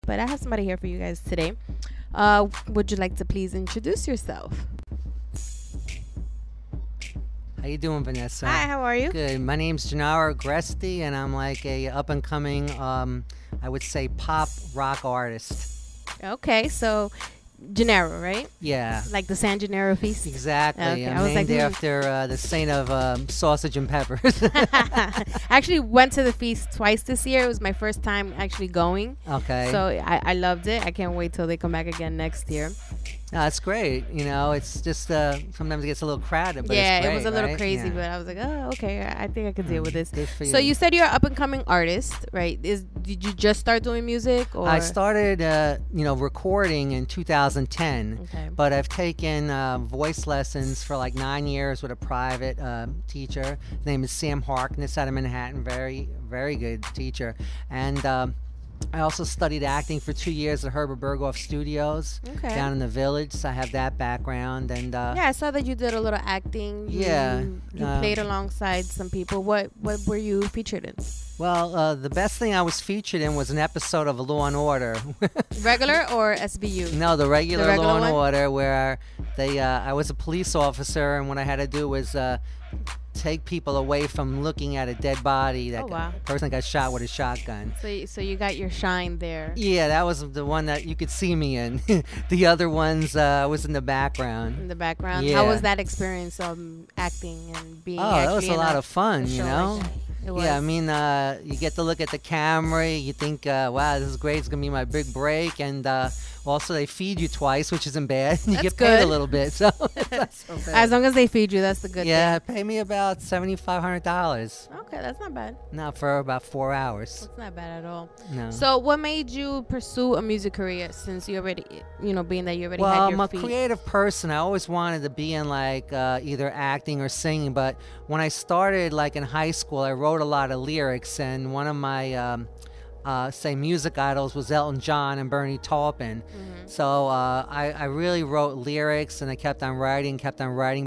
but I have somebody here for you guys today. Would you like to please introduce yourself? How you doing, Vanessa? Hi, how are you? Good. My name's Gennaro Agresti, and I'm like a up-and-coming, I would say, pop rock artist. Okay, so Gennaro, right? Yeah. Like the San Gennaro feast? Exactly. Okay, I'm I was named like, after the saint of sausage and peppers. I actually went to the feast twice this year. It was my first time actually going. Okay. So I loved it. I can't wait till they come back again next year. No, it's great. You know, it's just sometimes it gets a little crowded, but Yeah, it's great, it was a little right? crazy, Yeah. but I was like, oh, okay, I think I could deal with this. Good for So you said you're an up-and-coming artist, right? Did you just start doing music? Or? I started, recording in 2010, Okay. but I've taken voice lessons for like 9 years with a private teacher. His name is Sam Harkness out of Manhattan. Very, very good teacher. And I also studied acting for 2 years at Herbert Berghoff Studios down in the Village. So I have that background. And yeah, I saw that you did a little acting. You played alongside some people. What were you featured in? Well, the best thing I was featured in was an episode of Law and Order. Regular or SVU? No, the regular Law and one? Order, where I was a police officer, and what I had to do was take people away from looking at a dead body. That person got shot with a shotgun. So you got your shine there. Yeah, that was the one that you could see me in. The other ones was in the background. In the background. Yeah. How was that experience acting and being? Oh, that was a lot of fun, you know. Like it was. Yeah, I mean, you get to look at the camera. You think, wow, this is great. It's gonna be my big break, and also they feed you twice, which isn't bad. You get paid a little bit, so that's so bad. As long as they feed you, that's the good thing. Yeah, pay me about $7,500. Okay, that's not bad. No, for about 4 hours. That's not bad at all. No. So, what made you pursue a music career since you already, being that you already had your Well, I'm feet? a creative person. I always wanted to be in like either acting or singing. But when I started like in high school, I wrote a lot of lyrics, and one of my music idols was Elton John and Bernie Taupin. So I really wrote lyrics, and I kept on writing,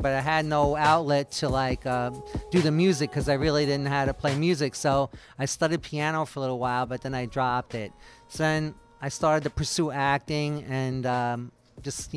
but I had no outlet to like do the music because I really didn't know how to play music. So I studied piano for a little while, but then I dropped it. So then I started to pursue acting, and just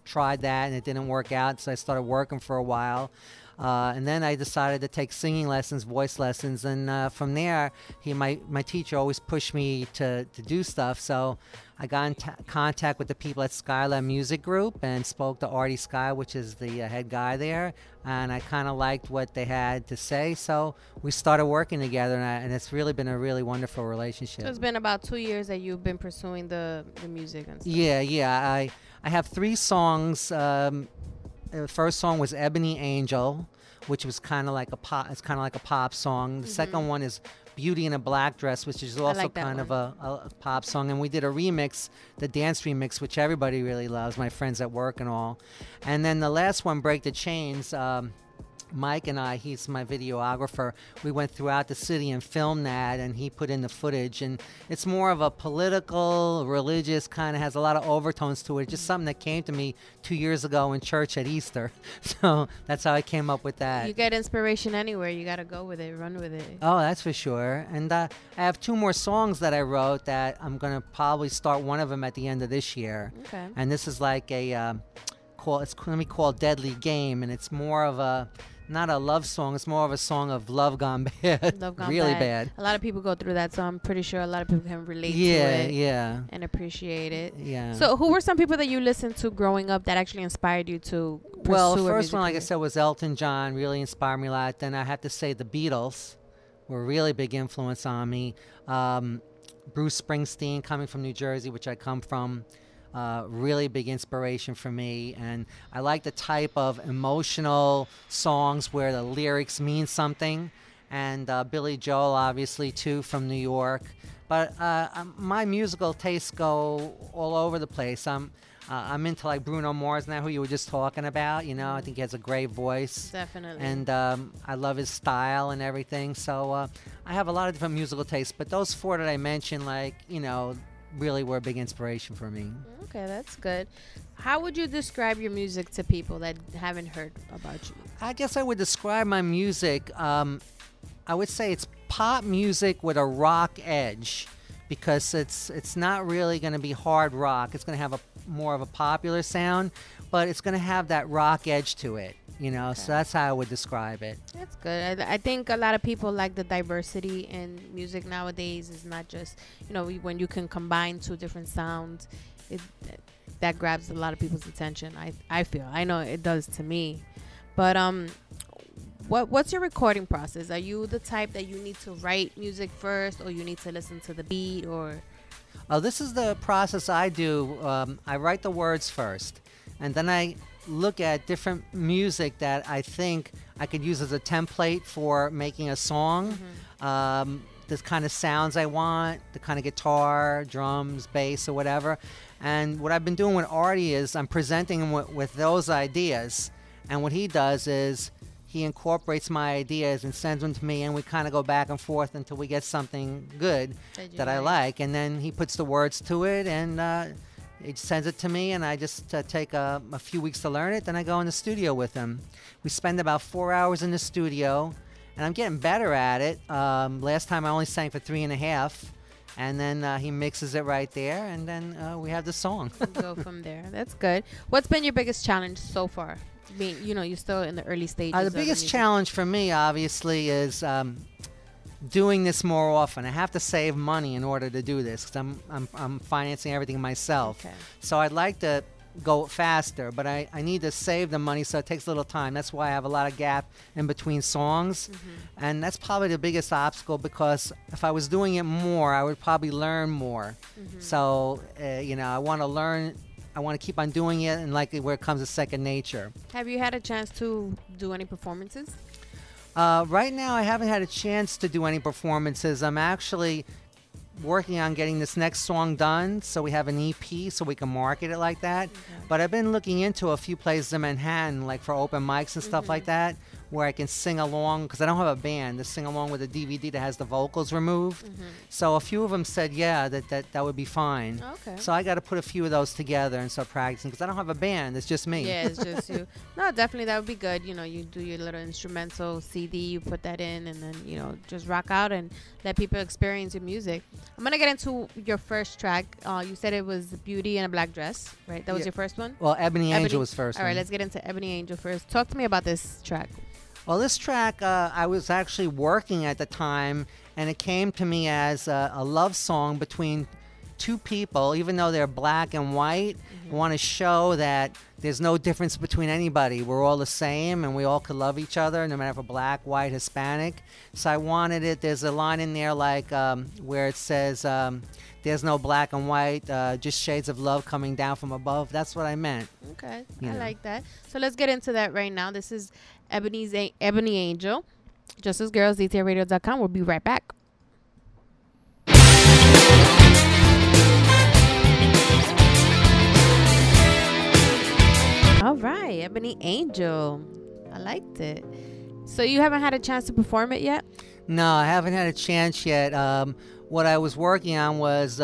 tried that, and it didn't work out. So I started working for a while. And then I decided to take singing lessons, voice lessons, and from there, my teacher always pushed me to do stuff. So I got in contact with the people at Skylab Music Group and spoke to Artie Sky, which is the head guy there, and I kind of liked what they had to say. So we started working together, and it's really been a really wonderful relationship. So it's been about 2 years that you've been pursuing the music and stuff. Yeah. I have 3 songs. The first song was Ebony Angel, which was kind of like a pop. It's kind of like a pop song. The second one is Beauty in a Black Dress, which is also kind of a pop song. And we did a remix, the dance remix, which everybody really loves, my friends at work and all. And then the last one, Break the Chains. Mike and I, he's my videographer, we went throughout the city and filmed that, and he put in the footage, and it's more of a political, religious, kind of has a lot of overtones to it, just something that came to me 2 years ago in church at Easter. So that's how I came up with that. You get inspiration anywhere, you gotta go with it, run with it. Oh, that's for sure. And I have 2 more songs that I wrote that I'm gonna probably start one of them at the end of this year. Okay. And this is like it's going to be called Deadly Game, and it's more of a, not a love song, it's more of a song of love gone bad. Love gone really bad. bad. A lot of people go through that, so I'm pretty sure a lot of people can relate to it. Yeah. And appreciate it. Yeah. So who were some people that you listened to growing up that actually inspired you to pursue Well, a the first music one, like I career? said, was Elton John, really inspired me a lot. Then I have to say the Beatles were a really big influence on me. Bruce Springsteen, coming from New Jersey, which I come from, really big inspiration for me. And I like the type of emotional songs where the lyrics mean something. And Billy Joel, obviously, too, from New York. But my musical tastes go all over the place. I'm into like Bruno Mars now, who you were just talking about. I think he has a great voice. Definitely. And I love his style and everything. So I have a lot of different musical tastes. But those 4 that I mentioned, really were a big inspiration for me. Okay, that's good. How would you describe your music to people that haven't heard about you? I guess I would describe my music, I would say it's pop music with a rock edge, because it's not really going to be hard rock. It's going to have a more of a popular sound, but it's going to have that rock edge to it, you know. Okay. So that's how I would describe it. That's good. I think a lot of people like the diversity in music nowadays. Is not just, you know, when you can combine two different sounds, that grabs a lot of people's attention. I feel. I know it does to me. But what's your recording process? Are you the type that you need to write music first, or you need to listen to the beat, or? Oh, this is the process I do. I write the words first, and then I look at different music that I think I could use as a template for making a song. Mm-hmm. The kind of sounds I want, the kind of guitar, drums, bass, or whatever. And what I've been doing with Artie is I'm presenting him with those ideas, and what he does is he incorporates my ideas and sends them to me, and we kind of go back and forth until we get something good that I like. And then he puts the words to it, and he sends it to me, and I just take a few weeks to learn it. Then I go in the studio with him. We spend about 4 hours in the studio, and I'm getting better at it. Last time I only sang for 3.5, and then he mixes it right there, and then we have the song. Go from there. That's good. What's been your biggest challenge so far? Being, you know, you're still in the early stages. The biggest challenge for me, obviously, is doing this more often. I have to save money in order to do this because I'm financing everything myself. Okay. So I'd like to go faster, but I need to save the money, so it takes a little time. That's why I have a lot of gap in between songs. Mm-hmm. And that's probably the biggest obstacle, because if I was doing it more, I would probably learn more. Mm-hmm. So, you know, I want to learn. I want to keep on doing it, and like where it comes to second nature. Have you had a chance to do any performances? Right now, I haven't had a chance to do any performances. I'm actually working on getting this next song done, so we have an EP, so we can market it like that. Okay. But I've been looking into a few places in Manhattan, like for open mics and stuff like that, where I can sing along, because I don't have a band, to sing along with a DVD that has the vocals removed. So a few of them said, yeah, that would be fine. Okay. So I got to put a few of those together and start practicing, because I don't have a band. It's just me. Yeah, it's just you. No, definitely that would be good. You know, you do your little instrumental CD, you put that in, and then, you know, just rock out and let people experience your music. I'm going to get into your first track. You said it was Beauty in a Black Dress, right? That was your first one? Well, Ebony Angel was first. All right, let's get into Ebony Angel first. Talk to me about this track. Well, this track, I was actually working at the time, and it came to me as a love song between two people, even though they're black and white. I want to show that there's no difference between anybody. We're all the same, and we all could love each other, no matter if we're black, white, Hispanic. So I wanted it. There's a line in there like where it says, there's no black and white, just shades of love coming down from above. That's what I meant. Okay, I like that. So let's get into that right now. This is Ebony Angel. Just as Girls, DTFradio.com. We'll be right back. All right, Ebony Angel. I liked it. So you haven't had a chance to perform it yet? No, I haven't had a chance yet. What I was working on was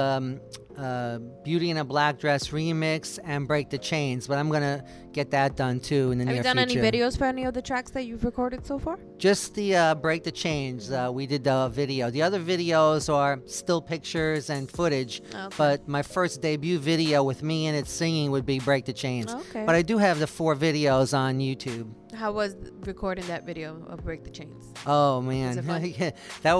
Beauty in a Black Dress remix and Break the Chains, but I'm going to get that done too in the near future. Have you done any videos for any of the tracks that you've recorded so far? Just the Break the Chains. We did the video. The other videos are still pictures and footage, but my first debut video with me in it singing would be Break the Chains. Okay. But I do have the 4 videos on YouTube. How was recording that video of Break the Chains? Oh, man.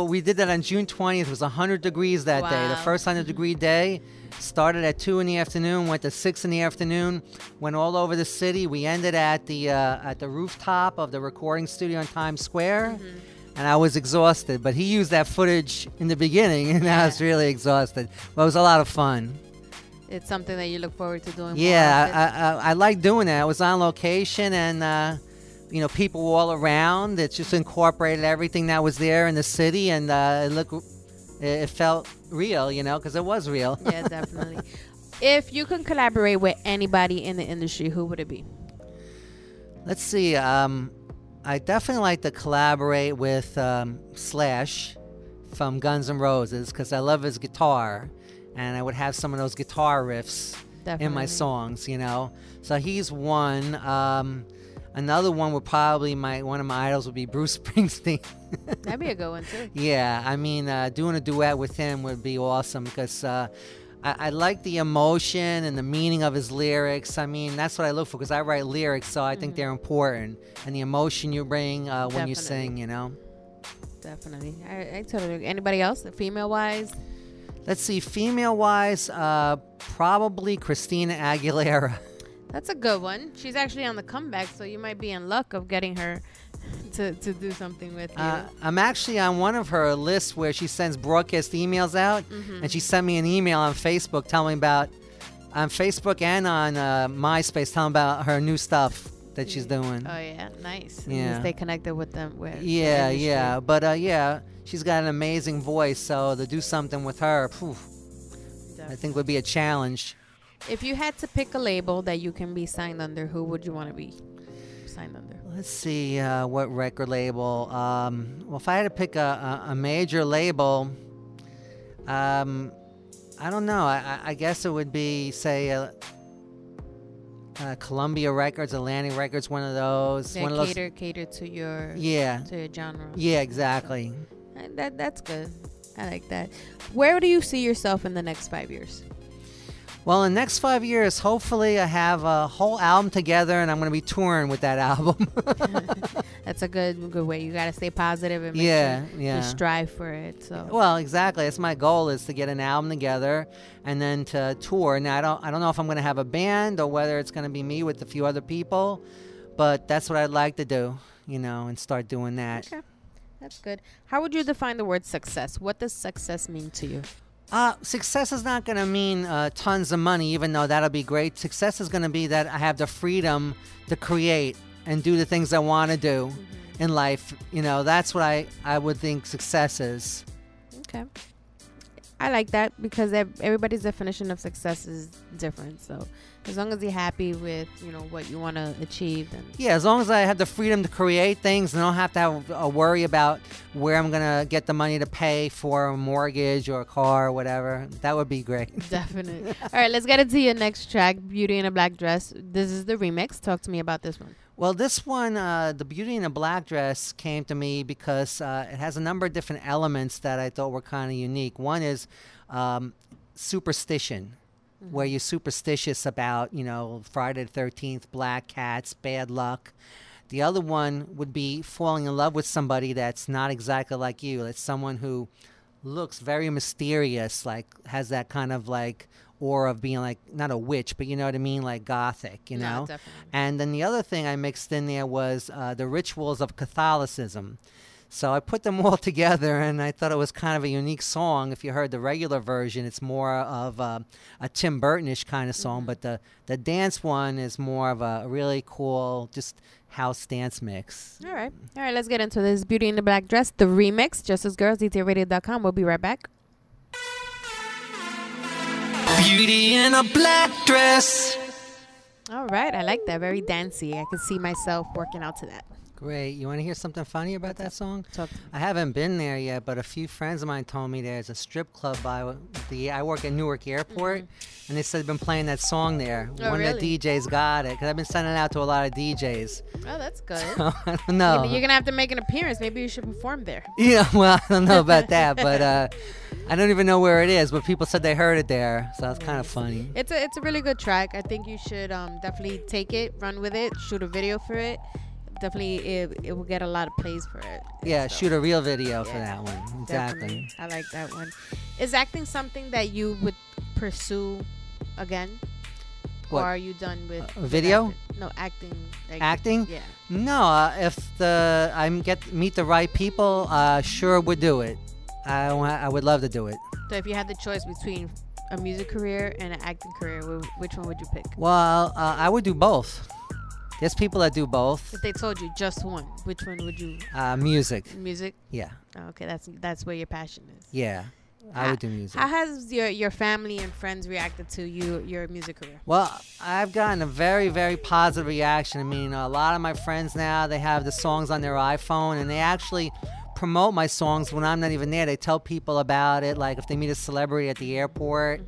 We did that on June 20th. It was 100 degrees that day. The first 100-degree day. Started at 2 in the afternoon, went to 6 in the afternoon, went all over the city. We ended at the rooftop of the recording studio in Times Square, and I was exhausted. But he used that footage in the beginning, and I was really exhausted. But it was a lot of fun. It's something that you look forward to doing. Yeah, I like doing that. I was on location, and you know, people all around. It just incorporated everything that was there in the city, and it felt real, you know, because it was real. Yeah, definitely. If you can collaborate with anybody in the industry, who would it be? Let's see. I definitely like to collaborate with Slash from Guns N' Roses, because I love his guitar, and I would have some of those guitar riffs in my songs, you know. So he's one. Another one would probably one of my idols would be Bruce Springsteen. That'd be a good one too. Yeah, I mean, doing a duet with him would be awesome because I like the emotion and the meaning of his lyrics. I mean, that's what I look for because I write lyrics, so I think they're important. And the emotion you bring when you sing, you know? Definitely. I totally agree. Anybody else, female-wise? Let's see, female-wise, probably Christina Aguilera. That's a good one. She's actually on the comeback, so you might be in luck of getting her to do something with you. I'm actually on one of her lists where she sends broadcast emails out, and she sent me an email on Facebook telling me about, on Facebook and on MySpace, telling about her new stuff that she's doing. Oh, yeah. Nice. Yeah. Stay connected with them. Yeah. But, yeah, she's got an amazing voice, so to do something with her, I think would be a challenge. If you had to pick a label that you can be signed under, who would you want to be signed under? Let's see, what record label. Well, if I had to pick a major label, I don't know. I guess it would be, say, Columbia Records, Atlantic Records, one of those. Yeah, one of those. Cater to your genre. Yeah, exactly. That's good. I like that. Where do you see yourself in the next 5 years? Well, in the next 5 years, hopefully I have a whole album together, and I'm going to be touring with that album. That's a good way. You got to stay positive and make sure you strive for it. So. Well, exactly. That's my goal, is to get an album together and then to tour. Now, I don't know if I'm going to have a band or whether it's going to be me with a few other people, but that's what I'd like to do, and start doing that. Okay. That's good. How would you define the word success? What does success mean to you? Success is not going to mean tons of money, even though that'll be great. Success is going to be that I have the freedom to create and do the things I want to do in life. That's what I would think success is. Okay. I like that because everybody's definition of success is different. So as long as you're happy with, what you want to achieve. Yeah, as long as I have the freedom to create things and I don't have to have a worry about where I'm going to get the money to pay for a mortgage or a car or whatever, that would be great. Definitely. All right, let's get into your next track, Beauty in a Black Dress. This is the remix. Talk to me about this one. Well, this one, the Beauty in a Black Dress, came to me because it has a number of different elements that I thought were kind of unique. One is superstition, where you're superstitious about, Friday the 13th, black cats, bad luck. The other one would be falling in love with somebody that's not exactly like you. It's someone who looks very mysterious, like has that kind of like aura of being like, not a witch, but you know what I mean, like gothic, No, definitely. And then the other thing I mixed in there was the rituals of Catholicism. So I put them all together, and I thought it was kind of a unique song. If you heard the regular version, it's more of a Tim Burton-ish kind of song, but the dance one is more of a really cool, just house dance mix. All right, let's get into this. Beauty in the Black Dress, the remix, Just As Girls, DTFradio.com. We'll be right back. Beauty in a black dress. All right, I like that. Very dancey. I could see myself working out to that. Great. You want to hear something funny about that song? Talk to me. I haven't been there yet, but a few friends of mine told me there's a strip club by I work at Newark Airport, and they said they've been playing that song there. Oh, One of the DJs got it, because I've been sending it out to a lot of DJs. Oh, that's good. So, I don't know. You're going to have to make an appearance. Maybe you should perform there. Yeah, well, I don't know about that, but I don't even know where it is, but people said they heard it there, so that's kind of funny. It's a really good track. I think you should definitely take it, run with it, shoot a video for it. Definitely, it will get a lot of plays for it. Yeah, shoot a real video for that one. Exactly. Definitely. I like that one. Is acting something that you would pursue again? What? Or are you done with video? With no, acting. Like, Acting? Yeah. No, if I meet the right people, sure would do it. I would love to do it. So if you had the choice between a music career and an acting career, which one would you pick? Well, I would do both. There's people that do both. If they told you just one, which one would you? Music. Music? Yeah. Oh, okay, that's where your passion is. Yeah, I would do music. How has your family and friends reacted to your music career? Well, I've gotten a very, very positive reaction. I mean, a lot of my friends now, they have the songs on their iPhone, and they actually promote my songs when I'm not even there. They tell people about it, like if they meet a celebrity at the airport,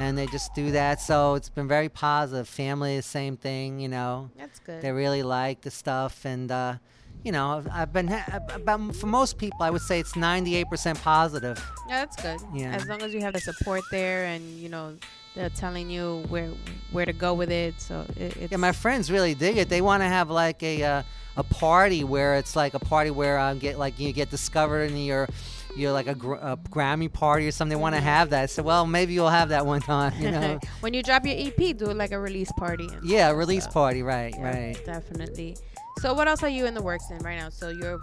and they just do that. So it's been very positive. Family, the same thing, you know. That's good. They really like the stuff, and you know, I've been about, for most people, I would say it's 98% positive. Yeah, that's good. Yeah. As long as you have the support there, and you know they're telling you where to go with it. So it's Yeah, my friends really dig it. They want to have like a party where it's like a party where you get discovered and you're like a Grammy party or something. They want to have that. So well, maybe you'll have that one time. You know, when you drop your EP, do it like a release party. Yeah, a release party. Right, Yeah, right. definitely. So what else are you in the works in right now? So you're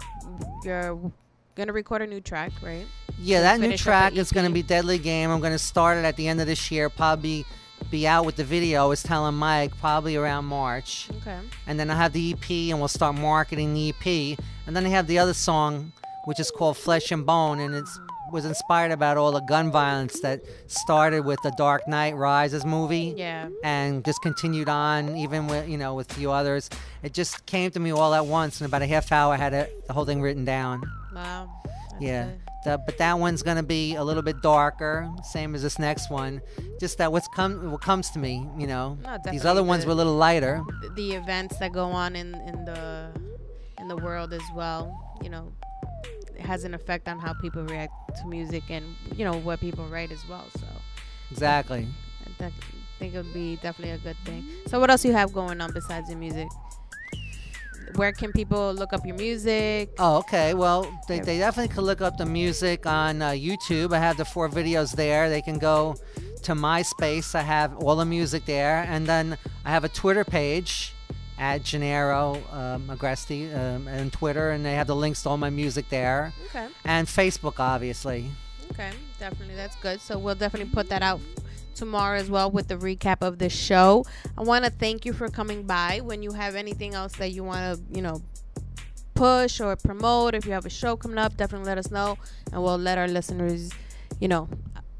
gonna record a new track, right? Yeah, To that new finish up track the is going to EP? be Deadly Game. I'm going to start it at the end of this year. Probably be out with the video. I was telling Mike probably around March. Okay. And then I have the EP, and we'll start marketing the EP. And then I have the other song, which is called Flesh and Bone, and it was inspired about all the gun violence that started with the Dark Knight Rises movie. Yeah. And just continued on, even with with a few others. It just came to me all at once. In about a half hour, I had the whole thing written down. Wow. That's Yeah. good. But that one's gonna be a little bit darker, same as this next one. Just that what comes to me, you know. No, These definitely other ones were a little lighter. The events that go on in the world as well, you know, it has an effect on how people react to music and you know what people write as well. So Exactly. I think it would be definitely a good thing. So what else you have going on besides your music? Where can people look up your music? Oh, okay. Well, they definitely could look up the music on YouTube. I have the 4 videos there. They can go to MySpace. I have all the music there, and then I have a Twitter page at Gennaro Agresti and Twitter, and they have the links to all my music there. Okay. And Facebook, obviously. Okay, definitely. That's good. So we'll definitely put that out tomorrow as well with the recap of the show. I want to thank you for coming by. When you have anything else that you want to, push or promote, if you have a show coming up, definitely let us know, and we'll let our listeners,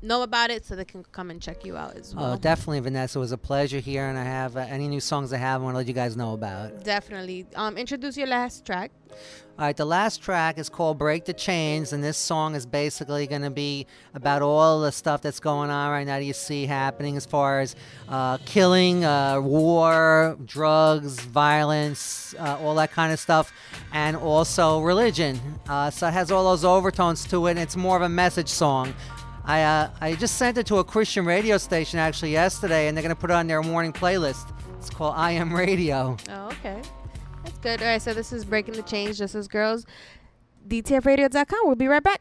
know about it so they can come and check you out as well. Oh, definitely, Vanessa. It was a pleasure here, and I have any new songs I have I want to let you guys know about. Definitely. Introduce your last track. All right, the last track is called Break the Chains, and this song is basically going to be about all the stuff that's going on right now that you see happening as far as killing, war, drugs, violence, all that kind of stuff, and also religion. So it has all those overtones to it, and it's more of a message song. I just sent it to a Christian radio station actually yesterday, and they're going to put it on their morning playlist. It's called I Am Radio. Oh, okay. That's good. All right, so this is Breaking the Chains, Just As Girls. DTFradio.com. We'll be right back.